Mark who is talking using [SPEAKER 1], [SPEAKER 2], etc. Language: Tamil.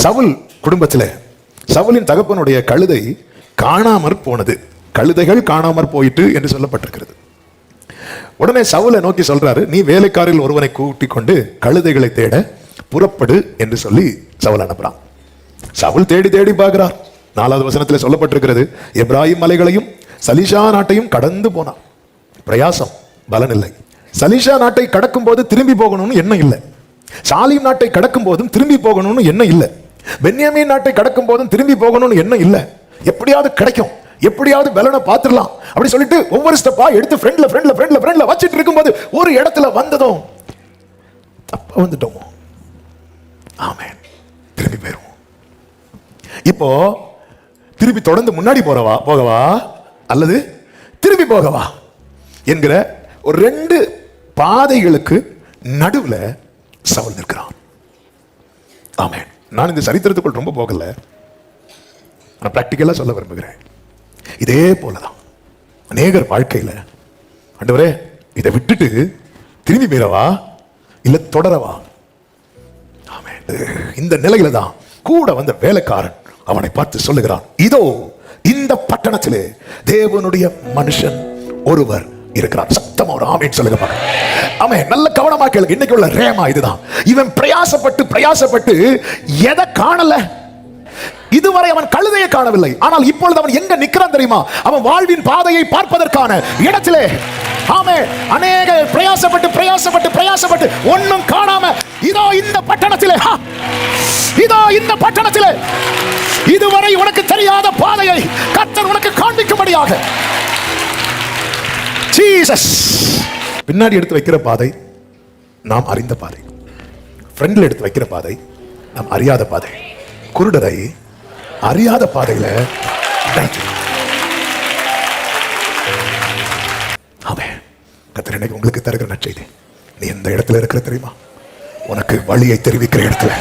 [SPEAKER 1] சவுல் குடும்பத்தில் சவுலின் தகப்பனுடைய கழுதை காணாமற் போனது. கழுதைகள் காணாமற் போயிட்டு என்று சொல்லப்பட்டிருக்கிறது. உடனே சவுலை நோக்கி சொல்றாரு, நீ வேலைக்காரில் ஒருவனை கூட்டிக் கொண்டு கழுதைகளை தேட புறப்படு என்று சொல்லி சவுல் அனுப்புறான். சவுல் தேடி தேடி பார்க்கிறார். 4வது வசனத்தில் சொல்லப்பட்டிருக்கிறது, எப்ராயிம் மலைகளையும் சலிஷா நாட்டையும் கடந்து போனான். பிரயாசம் பலன் இல்லை. சலிஷா நாட்டை கடக்கும் போது திரும்பி போகணும்னு எண்ணம் இல்லை. சாலிம் நாட்டை கடக்கும் போதும் திரும்பி போகணும்னு எண்ணம் இல்லை. பென்யாமீன் நாட்டை கடக்கும் போதும் திரும்பி போகணும்னு எண்ணம் இல்லை. எப்படியாவது கிடைக்கும், எப்படியாவது பலனை பார்த்துடலாம் அப்படி சொல்லிட்டு ஒவ்வொரு ஸ்டெப்பா எடுத்து ஃப்ரெண்ட்ல வச்சிட்டு இருக்கும்போது ஒரு இடத்துல வந்ததும் தப்பா வந்துட்டோமோ, ஆமென், திரும்பி போயிருவோம். இப்போ திருப்பி தொடர்ந்து முன்னாடி போகவா அல்லது திரும்பி போகவா என்கிற ஒரு 2 பாதைகளுக்கு நடுவுல சவுல் நிற்கிறான். ஆமென். நான் இந்த சரித்திரத்துக்குள் ரொம்ப போகல, நான் பிராக்டிக்கலா சொல்ல விரும்புகிறேன். இதே போலதான் அநேகர் வாழ்க்கையில, ஆண்டவரே இதை விட்டுட்டு திரும்பி போயிடவா இல்ல தொடரவா? ஆமென். இந்த நிலையில தான் கூட வந்த வேலைக்காரன் அவனை பார்த்து சொல்லுகிறான், இதோ இந்த பட்டணத்திலே தேவனுடைய மனுஷன் ஒருவர் இருக்கிறார். சத்தமா ஒரு ஆமென் சொல்லுங்க. ஆமென். நல்ல கவனமா கேளுங்க. இன்னைக்கு உள்ள ரேமா இதுதான். இவன் பிரயாசப்பட்டு எதை காணல? இதுவரை அவன் கழுதையை காணவில்லை. ஆனால் இப்பொழுது அவன் எங்க நிற்கிறான் தெரியுமா? அவன் வாழ்வின் பாதையை பார்ப்பதற்கான இடத்திலே. ஆமென். அநேக பிரயாசப்பட்டு ஒன்னும் காணாம இதோ இந்த பட்டணத்திலே இதுவரை உனக்கு தெரியாத பாதையை கர்த்தர் உனக்கு காண்பிக்கும்படியாக. ஜீசஸ். பின்னாடி எடுத்து வைக்கிற பாதை நாம் அறிந்த பாதை, ஃப்ரண்ட்ல எடுத்து வைக்கிற பாதை நாம் அறியாத பாதை. குருடரை அறியாத பாதையில கர்த்தர் இன்னைக்கு உங்களுக்கு தருகிற நற்செய்தி, நீ எந்த இடத்துல இருக்கிற தெரியுமா? உனக்கு வழியை தெரிவிக்கிற இடத்துல.